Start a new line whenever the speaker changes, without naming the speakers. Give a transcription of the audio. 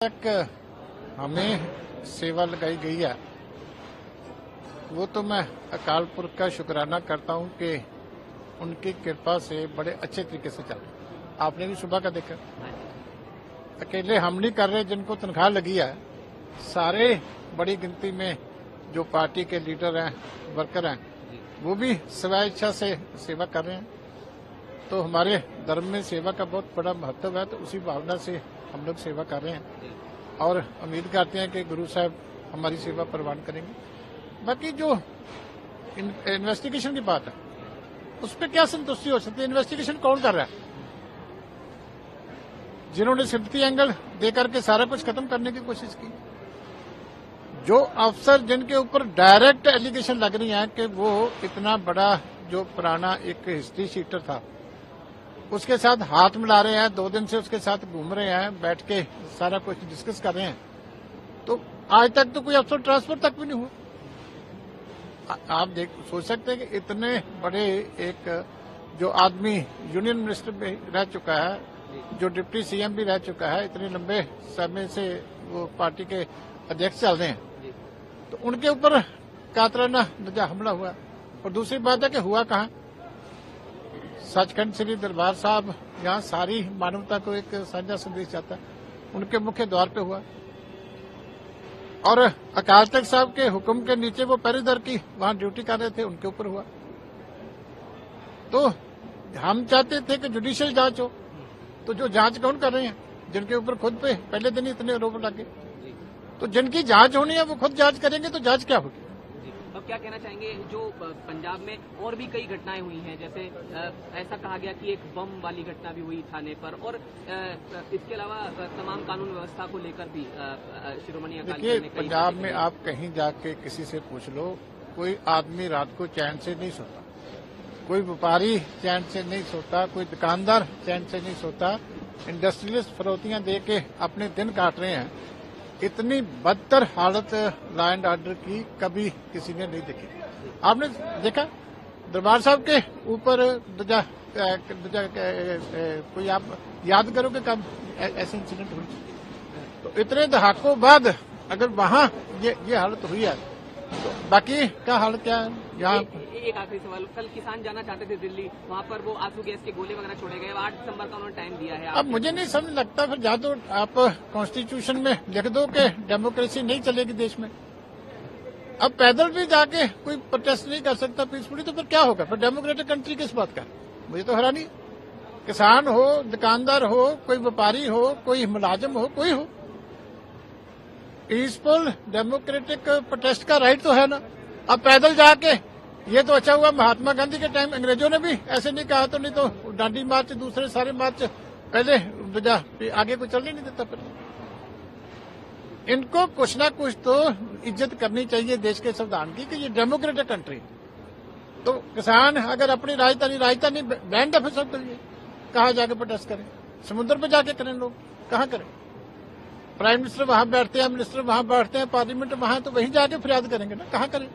तक हमें सेवा लगाई गई है वो तो मैं अकाल पुरख का शुक्राना करता हूं कि उनकी कृपा से बड़े अच्छे तरीके से चल रहा। आपने भी सुबह का देखा, अकेले हम नहीं कर रहे, जिनको तनख्वाह लगी है सारे बड़ी गिनती में जो पार्टी के लीडर हैं, वर्कर हैं, वो भी स्व इच्छा से सेवा कर रहे हैं। तो हमारे धर्म में सेवा का बहुत बड़ा महत्व है, तो उसी भावना से हम लोग सेवा कर रहे हैं और उम्मीद करते हैं कि गुरु साहब हमारी सेवा प्रवान करेंगे। बाकी जो इन्वेस्टिगेशन की बात है उस पर क्या संतुष्टि हो सकती है? इन्वेस्टिगेशन कौन कर रहा है? जिन्होंने सिंपैथी एंगल देकर के सारा कुछ खत्म करने की कोशिश की, जो अफसर जिनके ऊपर डायरेक्ट एलिगेशन लग रही है कि वो इतना बड़ा जो पुराना एक हिस्ट्री शीटर था उसके साथ हाथ मिला रहे हैं, 2 दिन से उसके साथ घूम रहे हैं, बैठ के सारा कुछ डिस्कस कर रहे हैं, तो आज तक तो कोई अफसर ट्रांसफर तक भी नहीं हुआ। आप सोच सकते हैं कि इतने बड़े एक जो आदमी यूनियन मिनिस्टर भी रह चुका है, जो डिप्टी सीएम भी रह चुका है, इतने लंबे समय से वो पार्टी के अध्यक्ष चल रहे हैं, तो उनके ऊपर कातराना नजा हमला हुआ। और दूसरी बात है कि हुआ कहाँ? सचखंड श्री दरबार साहब, यहाँ सारी मानवता को एक साझा संदेश जाता है, उनके मुख्य द्वार पे हुआ। और अकाल तख्त साहब के हुक्म के नीचे वो पहरेदार की वहां ड्यूटी कर रहे थे, उनके ऊपर हुआ। तो हम चाहते थे कि जुडिशियल जांच हो, तो जो जांच कौन कर रहे हैं? जिनके ऊपर खुद पे पहले दिन ही इतने आरोप लगे, तो जिनकी जांच होनी है वो खुद जांच करेंगे, तो जांच क्या होगी?
अब क्या कहना चाहेंगे, जो पंजाब में और भी कई घटनाएं हुई हैं, जैसे ऐसा कहा गया कि एक बम वाली घटना भी हुई थाने पर, और इसके अलावा तमाम कानून व्यवस्था को लेकर भी शिरोमणि अकाली दल ने
पंजाब में आप कहीं जाके किसी से पूछ लो, कोई आदमी रात को चैन से नहीं सोता, कोई व्यापारी चैन से नहीं सोता, कोई दुकानदार चैन से नहीं सोता, इंडस्ट्रियलिस्ट फरोतियां दे के अपने दिन काट रहे हैं। इतनी बदतर हालत लॉ एंड ऑर्डर की कभी किसी ने नहीं देखी। आपने देखा दरबार साहब के ऊपर कोई आप याद करोगे कब ऐसे इंसिडेंट हुई? तो इतने दहाकों बाद अगर वहां ये हालत हुई है, तो बाकी क्या हालत क्या है यहाँ?
एक आखिरी सवाल, कल किसान जाना चाहते थे दिल्ली, वहाँ पर वो आंसू गैस के गोले वगैरह छोड़े गए, 8 दिसंबर का उन्होंने टाइम दिया है।
अब मुझे नहीं समझ लगता, फिर या तो आप कॉन्स्टिट्यूशन में लिख दो कि डेमोक्रेसी नहीं चलेगी देश में। अब पैदल भी जाके कोई प्रोटेस्ट नहीं कर सकता पीसफुली, तो फिर क्या होगा? फिर डेमोक्रेटिक कंट्री किस बात का? मुझे तो हैरानी। किसान हो, दुकानदार हो, कोई व्यापारी हो, कोई मुलाजिम हो, कोई हो, पीसफुल डेमोक्रेटिक प्रोटेस्ट का राइट तो है ना। अब पैदल जाके, ये तो अच्छा हुआ महात्मा गांधी के टाइम अंग्रेजों ने भी ऐसे नहीं कहा, तो नहीं तो डांडी मार्च, दूसरे सारे मार्च पहले आगे कोई चलने नहीं देता। फिर इनको कुछ ना कुछ तो इज्जत करनी चाहिए देश के संविधान की कि ये डेमोक्रेटिक कंट्री। तो किसान अगर अपनी राजधानी बैंड ऑफिस के लिए कहाँ जाके प्रोटेस्ट करें? समुद्र पे जाके करें, लोग कहाँ करें? प्राइम मिनिस्टर वहां बैठते हैं, मिनिस्टर वहां बैठते हैं, पार्लियामेंट वहां, तो वहीं जाके फरियाद करेंगे ना, कहाँ करें?